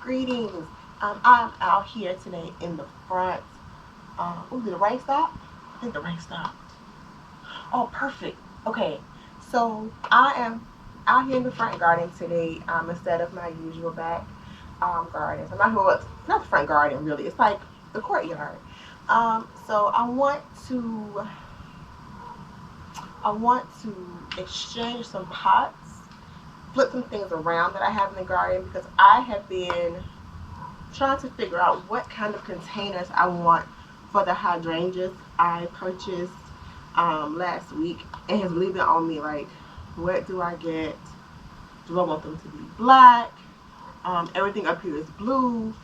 Greetings. I'm out here today in the front. Did the rain stop? I think the rain stopped. Oh, perfect. Okay, so I am out here in the front garden today instead of my usual back garden. So I'm not not the front garden really. It's like the courtyard. So I want to exchange some pots, flip some things around that I have in the garden because I have been trying to figure out what kind of containers I want for the hydrangeas I purchased last week. It has really been on me, like, what do I get? Do I want them to be black? Everything up here is blue.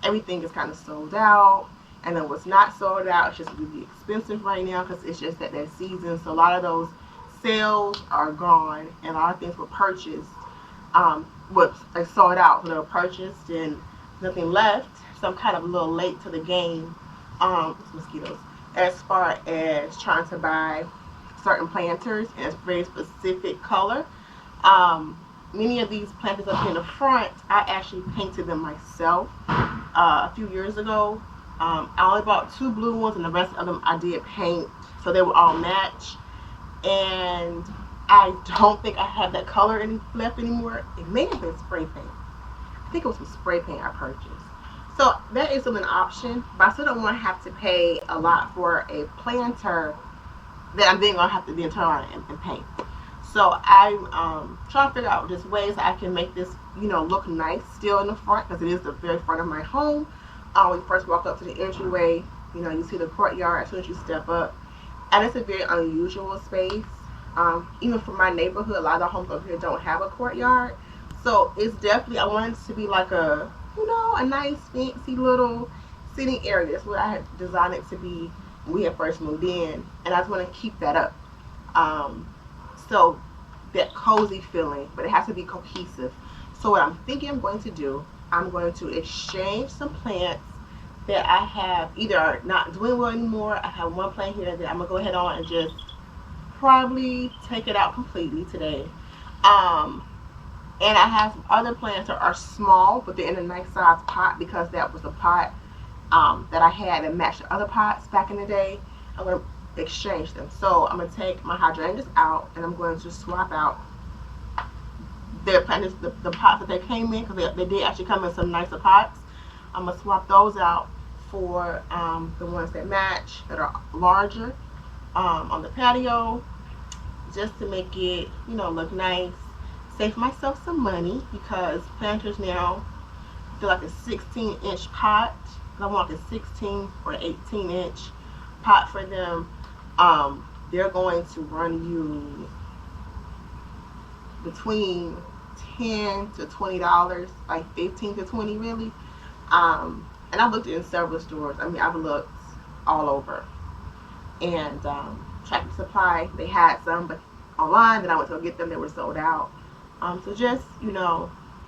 Everything is kind of sold out. And then what's not sold out, it's just really expensive right now because it's just that season. So a lot of those sales are gone and a lot of things were purchased. They sold out, so they were purchased and nothing left. So I'm kind of a little late to the game, mosquitoes, as far as trying to buy certain planters in a very specific color. Many of these planters up here in the front, I actually painted them myself a few years ago. I only bought 2 blue ones and the rest of them I did paint, so they were all match. And I don't think I have that color left anymore. It may have been spray paint. I think it was some spray paint I purchased. So that is still an option, but I still don't want to have to pay a lot for a planter that I'm then going to have to then turn around and paint. So I'm trying to figure out just ways I can make this, look nice still in the front, because it is the very front of my home. When you first walk up to the entryway, you see the courtyard as soon as you step up. And it's a very unusual space. Even for my neighborhood, a lot of the homes over here don't have a courtyard. So it's definitely, I want it to be like a nice fancy little sitting area. That's what I had designed it to be when we had first moved in. And I just want to keep that up. So that cozy feeling, but it has to be cohesive. So what I'm thinking I'm going to do, I'm going to exchange some plants that I have either are not doing well anymore. I have one plant here that I'm going to go ahead on and just probably take it out completely today. And I have some other plants that are small, but they're in a nice size pot because that was a pot that I had that matched the other pots back in the day. I'm going to exchange them. So I'm going to take my hydrangeas out and I'm going to swap out their plants, the pots that they came in, because they did actually come in some nicer pots. I'm going to swap those out for the ones that match, that are larger on the patio, just to make it, look nice. Save myself some money because planters now feel like a 16-inch pot. I want like a 16 or 18-inch pot for them. They're going to run you between $10 to $20, like $15 to $20 really. And I looked in several stores. I mean, I've looked all over. And Tractor Supply, they had some, but online, then I went to go get them, they were sold out. So just,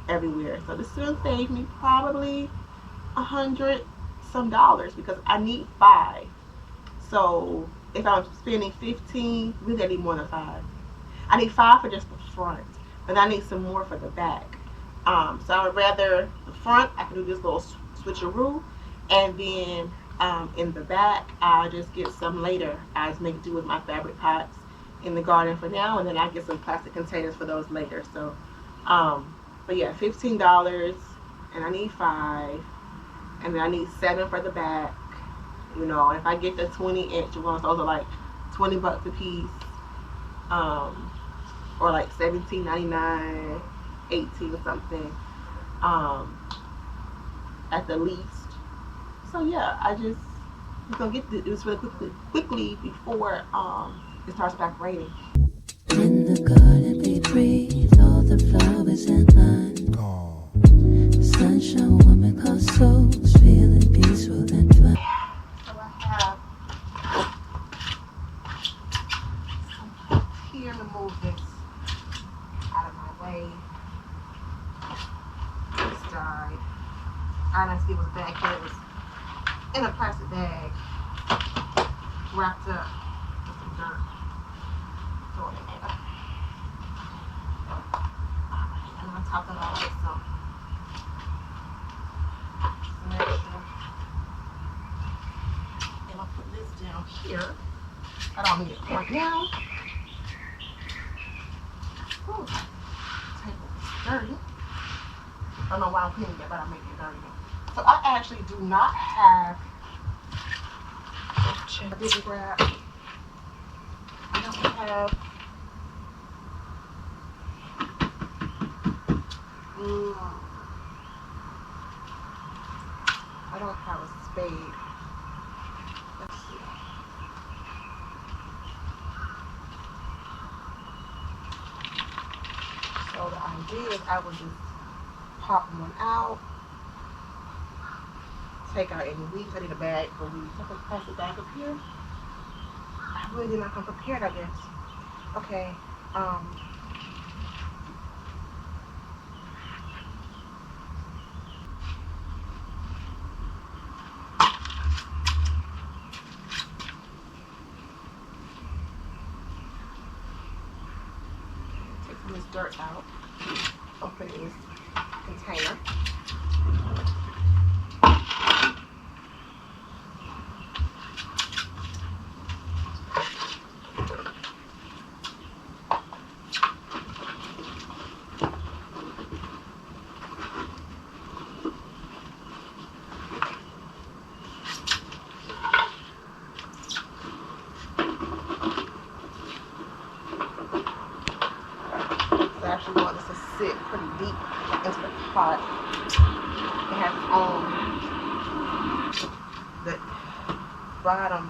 everywhere. So this will save me probably $100 some because I need 5. So if I'm spending 15, really I need more than 5. I need 5 for just the front, but I need some more for the back. So I would rather the front, I can do this little switcheroo, and then in the back, I'll just get some later. I just make do with my fabric pots in the garden for now, and then I get some plastic containers for those later. So, but yeah, $15, and I need 5, and then I need 7 for the back. If I get the 20-inch ones, those are like $20 a piece, or like $17.99, $18 something, at the least. So yeah, I'm gonna get this really quickly before it starts back raining. In the garden we breathe all the flowers in line. Sunshine woman called souls, feeling peaceful and fun. So I have some pots here. I'm gonna move this out of my way. This died. I didn't see it was back here. It was in a plastic bag, wrapped up with some dirt. Throw it in there. And on top of that, I'll get some here. I don't need it right now. Whew. Table is dirty. I don't know why I'm cleaning it, but I'm making it dirty. So I actually do not have. I didn't grab. I don't have. I don't have a spade. Let's see. So the idea is I would just pop one out, take out any weeds. I need a bag for weeds. I can pass it back up here. I really did not come prepared, I guess. Okay. This dirt out. I'll put it in this container. I actually want this to sit pretty deep into the pot. It has its own, the bottom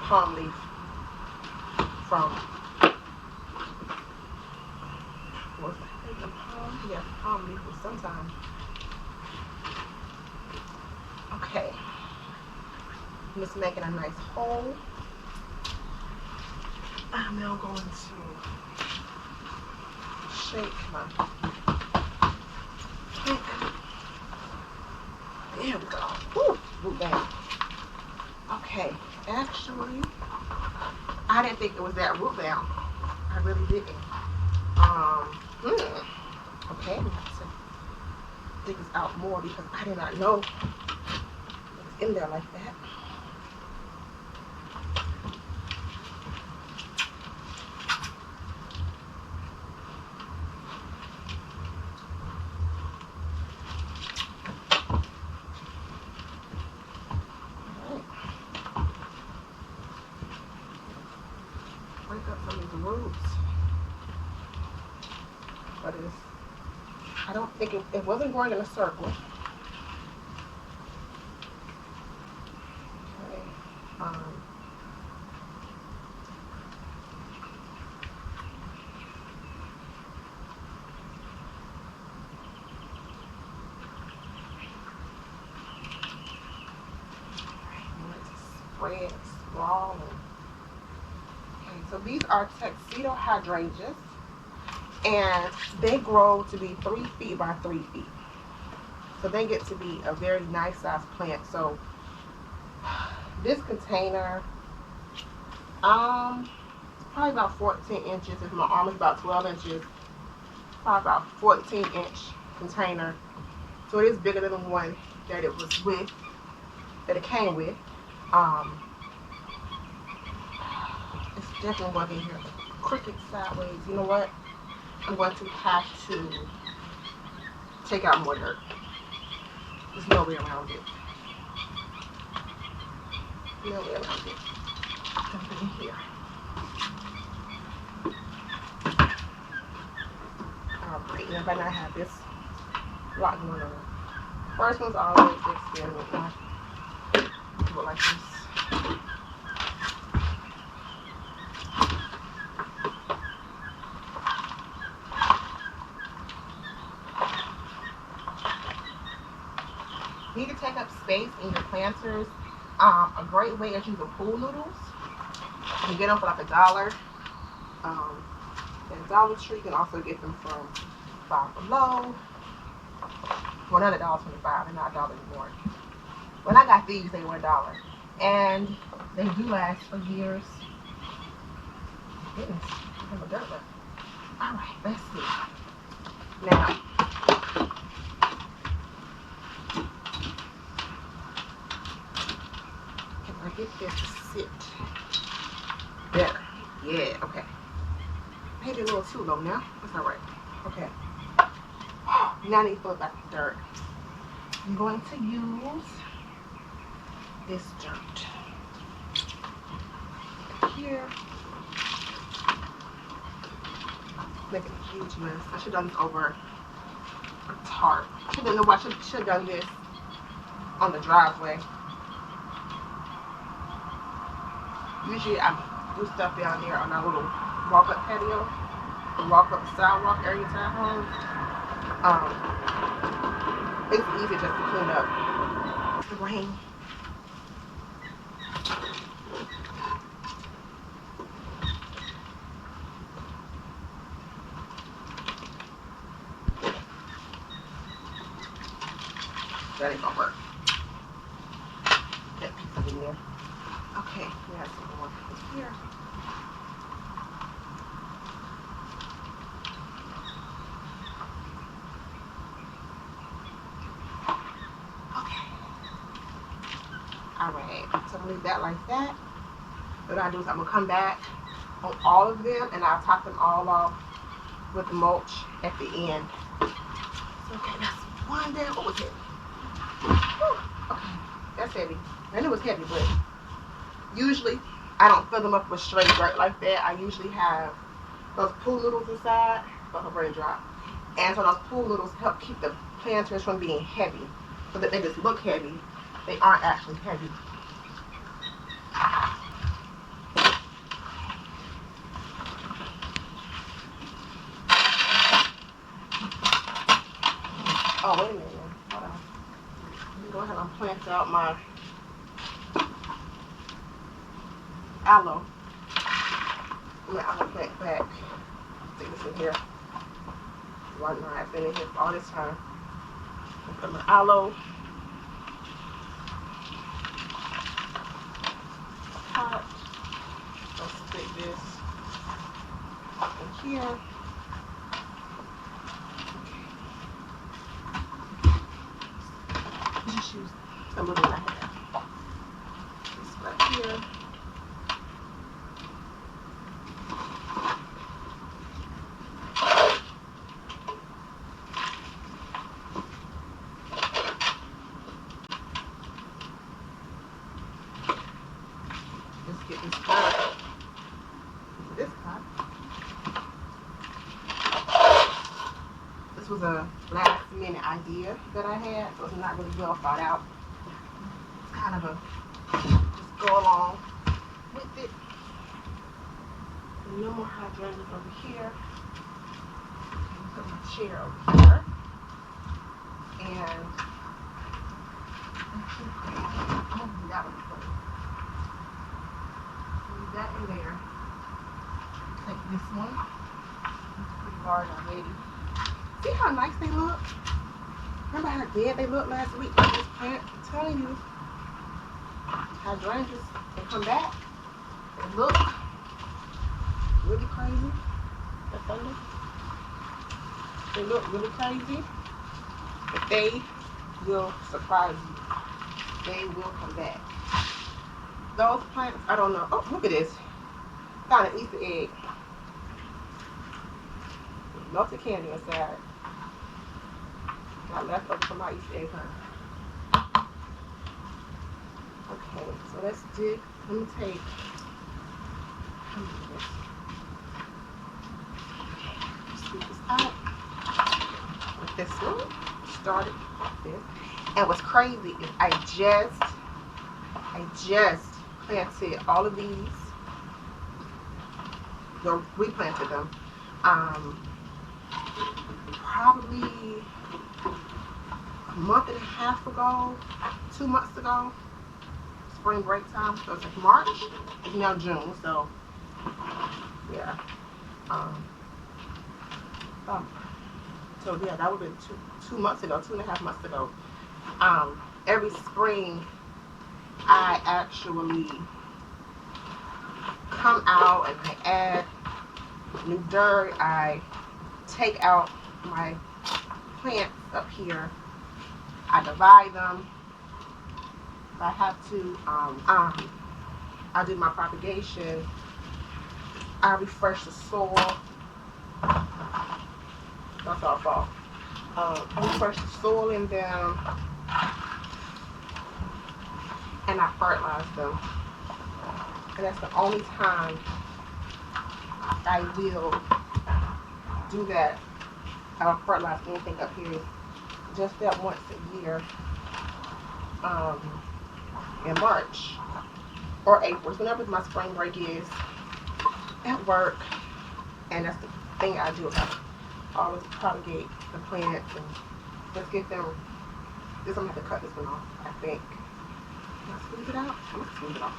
palm leaf from, was it the palm? Yes, palm leaf was sometime. Okay. I'm just making a nice hole. I'm now going to shake my cake. There we go. Woo, root down. Okay, actually, I didn't think it was that root down. I really didn't. Okay, we have to dig this out more because I did not know it was in there like that. Break up some of the roots. But it's, I don't think it wasn't growing in a circle. Okay. Spread, sprawl, okay, so these are tuxedo hydrangeas, and they grow to be 3 feet by 3 feet. So they get to be a very nice sized plant. So this container, probably about 14 inches. If my arm is about 12 inches, probably about 14-inch container. So it is bigger than the one that it was with, that it came with. It's definitely working here. Crooked sideways. You know what? I'm going to have to take out more dirt. There's no way around it. No way around it. Dump it in here. Alright, now if I not have this lot going on. First one's always the experiment. Do it like this. You need to take up space in your planters. A great way is using pool noodles. You can get them for like $1. At Dollar Tree, you can also get them from Five Below. Well, not $1.25. They're not $1 anymore. When I got these, they were $1. And they do last for years. Goodness, I have a dirt left. Alright, let's see. Now, this to sit better. Yeah, okay. Maybe a little too low now. That's all right. Okay. Now I need to fill it back with dirt. I'm going to use this dirt here. Making a huge mess. I should have done this over a tarp. Should have done this on the driveway. Usually I do stuff down there on our little walk-up patio, the walk-up sidewalk area to our home. It's easy just to clean up. The rain. That ain't gonna work. That piece in there. Okay, we have some more here. Okay. Alright, so I'm gonna leave that like that. What I do is I'm gonna come back on all of them and I'll top them all off with the mulch at the end. So, okay, that's one down. What was it? Whew. Okay, that's heavy. I knew it was heavy, but usually I don't fill them up with straight dirt like that. I usually have those pool noodles inside. Don't have raindrop. And so those pool noodles help keep the planters from being heavy. So that they just look heavy. They aren't actually heavy. Oh, wait a minute. Hold on. Let me go ahead and plant out my aloe. I'm gonna plant back. Stick this in here. Why not? I've been in here for all this time. I'll put my aloe. Pot. I'll stick this in here. Just use a little bit I have. This right here. Let's get this pot. This pot. This was a last minute idea that I had, so it's not really well thought out. It's kind of a just go along with it. No more hydrangeas over here. Put my chair over here. And I'm gonna do that one first. Leave that in there. Take this one. It's pretty large already. See how nice they look? Remember how dead they looked last week on this plant? I'm telling you, hydrangeas, they come back. They look really crazy. The thunder. They look really crazy, but they will surprise you. They will come back. Those plants, I don't know. Oh, look at this. Found an Easter egg. Melted candy inside. Got left over from my Easter egg hunt. Okay, so let's dig. Let me take. Let's scoop this out with this one. Started like this. And what's crazy is I just planted all of these. Well, replanted them. Probably a month and a half ago, 2 months ago, spring break time. So it's like March. It's now June. So yeah. So yeah, that would have been 2 months ago, 2.5 months ago. Every spring, I actually come out and I add new dirt. I take out my plants up here. I divide them. If I have to, I did my propagation, I refreshed the soil. That's our fault. I refreshed the soil in them, and I fertilized them. And that's the only time I will do that. I'll fertilize anything up here. Just that once a year, in March or April, whenever my spring break is at work. And that's the thing I do. I always propagate the plants and just get them. Just I'm gonna have to cut this one off, I think. Can I squeeze it out? I'm gonna squeeze it off.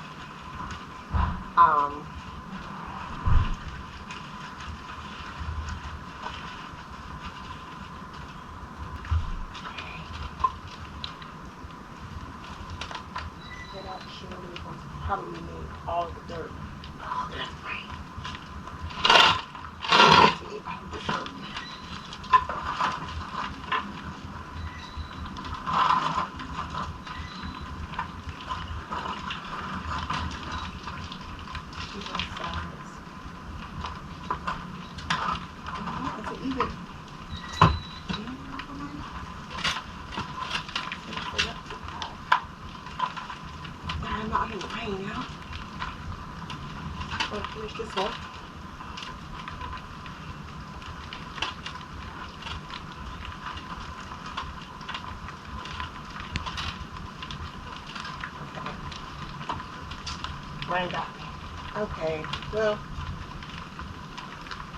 That actually is going to probably make all of the dirt. Oh, that's right. To eat all of the dirt. Finish this one. Rain got me. Okay, well,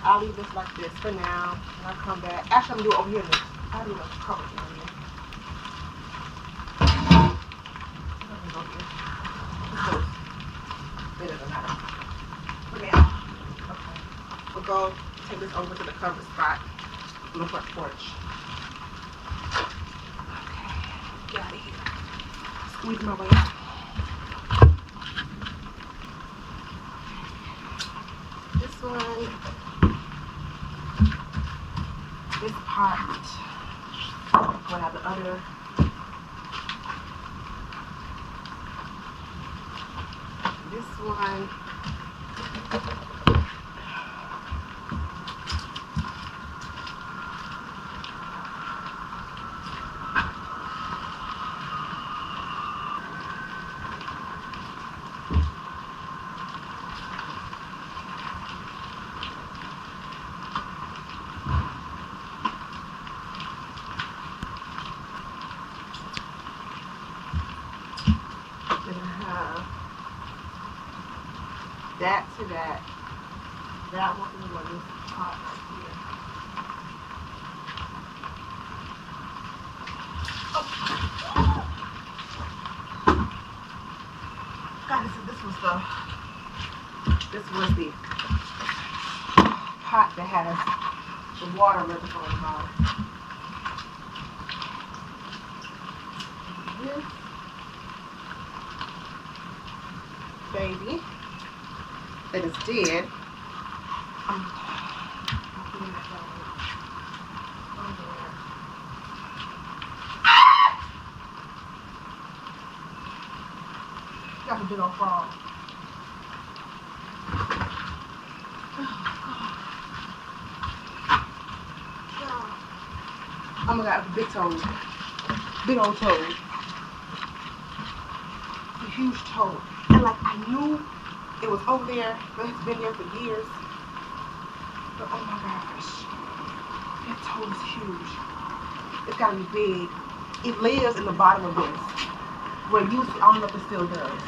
I'll leave this like this for now. And I'll come back. Actually, I'm gonna do it over here next. I'll do the cover down here. It doesn't matter. Okay. We'll go take this over to the cover spot on the front porch. Okay, get out of here. Squeeze my way out. This one, this pot, we'll have the other. This one. That to that. That one is what this pot right here. Oh. God, this was the pot that has the water reservoir on the bottom. This baby that is dead. Got a big old frog. Oh my God, big toad. Big old toad. A huge toad. And like I knew it was over there, but it's been there for years. But oh my gosh, that toad is huge. It's gotta be big. It lives in the bottom of this. Where usually, I don't know if it still does.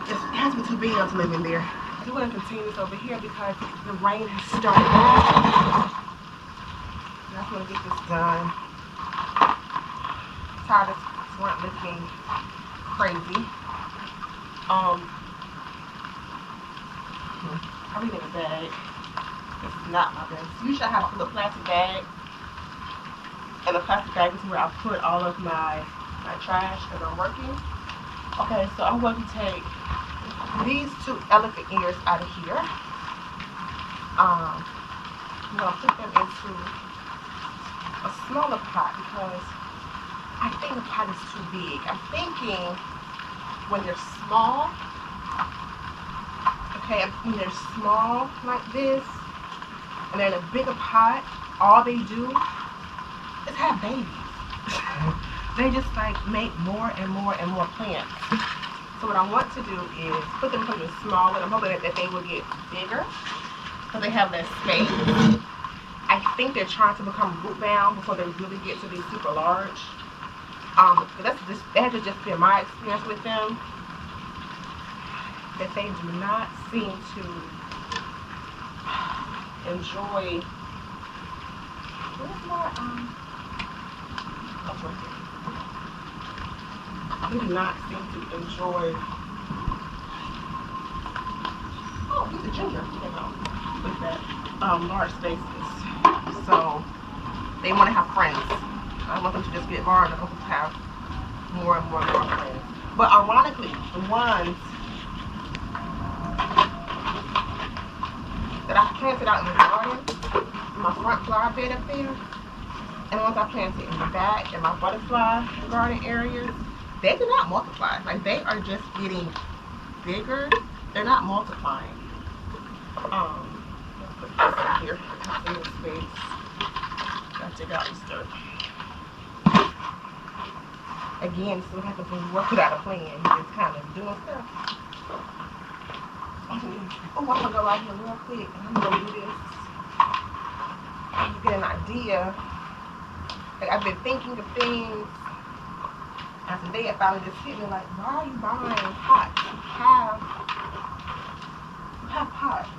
It has to be too big to live in there. I'm gonna continue this over here because the rain has started. And I'm gonna get this done. I'm tired of this weren't looking crazy. I read in a bag. This is not my bag. Usually I have a little plastic bag. And the plastic bag is where I put all of my trash as I'm working. Okay, so I'm going to take these 2 elephant ears out of here. I'm going to put them into a smaller pot because I think the pot is too big. I'm thinking when they're small, Okay, when they're small like this, and they're in a bigger pot, all they do is have babies. They just like make more and more and more plants. So what I want to do is put them something smaller. I'm hoping that they will get bigger because they have less space. I think they're trying to become root bound before they really get to be super large. But that has just been my experience with them. That they do not seem to enjoy. What is my They do not seem to enjoy. Oh, he's a ginger, you know, with that large spaces. So they want to have friends. I want them to just get large. I want them to have more and more and more friends. But ironically, the ones that I planted out in the garden, in my front flower bed up there, and the ones I planted in the back in my butterfly garden areas, they do not multiply. Like, they are just getting bigger. They're not multiplying. Let's put this in here. Have some more space. Gotta take out this dirt. Again, this is what happens when you work without a plan. You just kind of doing stuff. Oh, I'm gonna go out here real quick and I'm gonna do this. You get an idea. Like, I've been thinking of things. And today I finally just hit me like, why are you buying pots? You have pots.